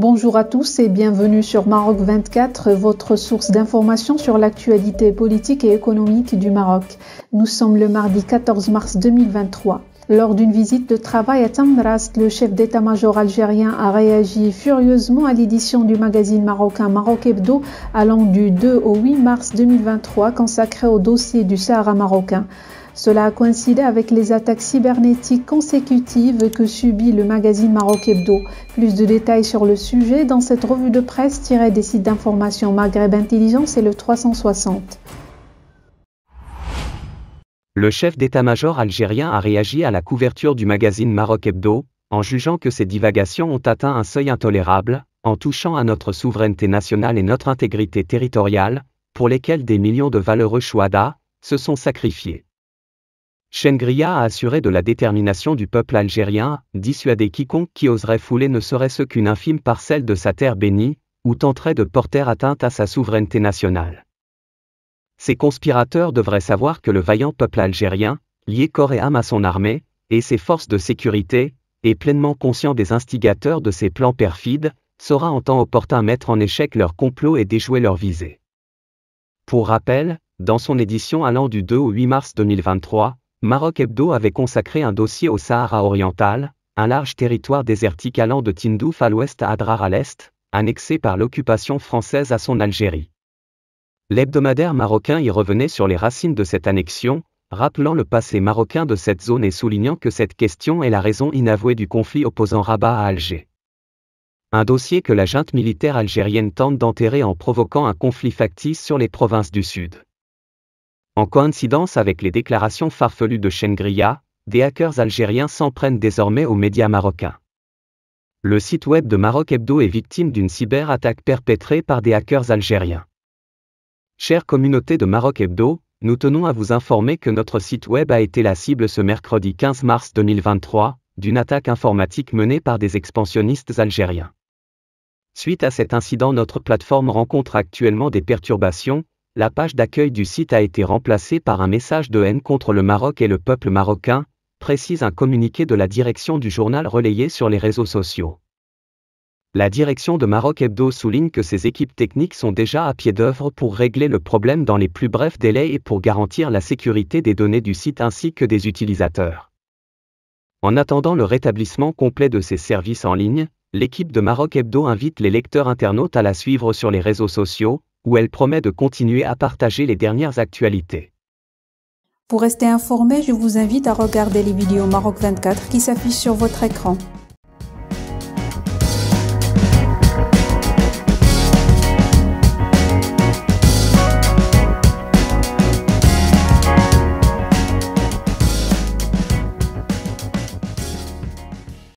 Bonjour à tous et bienvenue sur Maroc 24, votre source d'information sur l'actualité politique et économique du Maroc. Nous sommes le mardi 14 mars 2023. Lors d'une visite de travail à Tamrast, le chef d'état-major algérien a réagi furieusement à l'édition du magazine marocain Maroc Hebdo allant du 2 au 8 mars 2023 consacré au dossier du Sahara marocain. Cela a coïncidé avec les attaques cybernétiques consécutives que subit le magazine Maroc Hebdo. Plus de détails sur le sujet dans cette revue de presse tirée des sites d'information Maghreb Intelligence et le 360. Le chef d'état-major algérien a réagi à la couverture du magazine Maroc Hebdo, en jugeant que ces divagations ont atteint un seuil intolérable, en touchant à notre souveraineté nationale et notre intégrité territoriale, pour lesquelles des millions de valeureux chouhadas se sont sacrifiés. Chengria a assuré de la détermination du peuple algérien, dissuader quiconque qui oserait fouler ne serait-ce qu'une infime parcelle de sa terre bénie, ou tenterait de porter atteinte à sa souveraineté nationale. Ces conspirateurs devraient savoir que le vaillant peuple algérien, lié corps et âme à son armée, et ses forces de sécurité, et pleinement conscient des instigateurs de ces plans perfides, saura en temps opportun mettre en échec leur complot et déjouer leur visée. Pour rappel, dans son édition allant du 2 au 8 mars 2023, Maroc Hebdo avait consacré un dossier au Sahara oriental, un large territoire désertique allant de Tindouf à l'ouest à Adrar à l'est, annexé par l'occupation française à son Algérie. L'hebdomadaire marocain y revenait sur les racines de cette annexion, rappelant le passé marocain de cette zone et soulignant que cette question est la raison inavouée du conflit opposant Rabat à Alger. Un dossier que la junte militaire algérienne tente d'enterrer en provoquant un conflit factice sur les provinces du Sud. En coïncidence avec les déclarations farfelues de Chengria, des hackers algériens s'en prennent désormais aux médias marocains. Le site web de Maroc Hebdo est victime d'une cyberattaque perpétrée par des hackers algériens. Chère communauté de Maroc Hebdo, nous tenons à vous informer que notre site web a été la cible ce mercredi 15 mars 2023, d'une attaque informatique menée par des expansionnistes algériens. Suite à cet incident, notre plateforme rencontre actuellement des perturbations. La page d'accueil du site a été remplacée par un message de haine contre le Maroc et le peuple marocain, précise un communiqué de la direction du journal relayé sur les réseaux sociaux. La direction de Maroc Hebdo souligne que ses équipes techniques sont déjà à pied d'œuvre pour régler le problème dans les plus brefs délais et pour garantir la sécurité des données du site ainsi que des utilisateurs. En attendant le rétablissement complet de ses services en ligne, l'équipe de Maroc Hebdo invite les lecteurs internautes à la suivre sur les réseaux sociaux, où elle promet de continuer à partager les dernières actualités. Pour rester informé, je vous invite à regarder les vidéos Maroc 24 qui s'affichent sur votre écran.